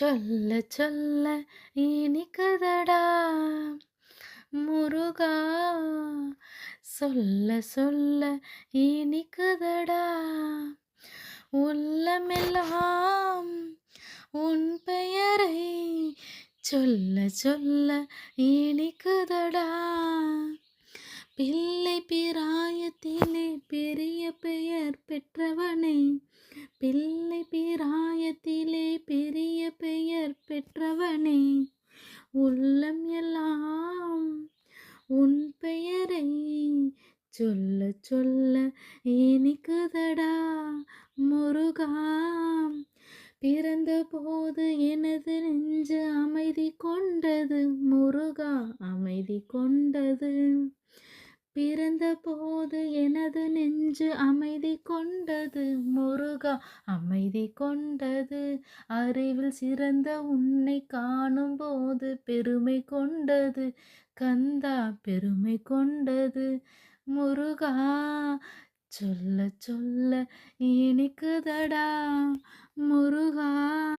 சொல்ல சொல்ல இனிக்குதடா முருகா, சொல்ல சொல்ல இனிக்குதடா உள்ளமெல்லாம் உன் பெயரை சொல்ல சொல்ல இனிக்குதடா. பிள்ளை பிராயத்திலே பெரிய பெயர் பெற்றவனே, பிள்ளை பிராயத்திலே பெரிய பெயர் பெற்றவனே, உள்ளம் எல்லாம் உன் பெயரை சொல்ல சொல்ல இனிக்குதடா முருகா. பிறந்தபோது எனது நெஞ்சு அமைதி கொண்டது முருகா, அமைதி கொண்டது. பிறந்தபோது எனது நெஞ்சு அமைதி கொண்டது முருகா, அமைதி கொண்டது. அறிவில் சிறந்த உன்னை காணும்போது பெருமை கொண்டது கந்தா, பெருமை கொண்டது முருகா. சொல்ல சொல்ல இனிக்குதடா முருகா.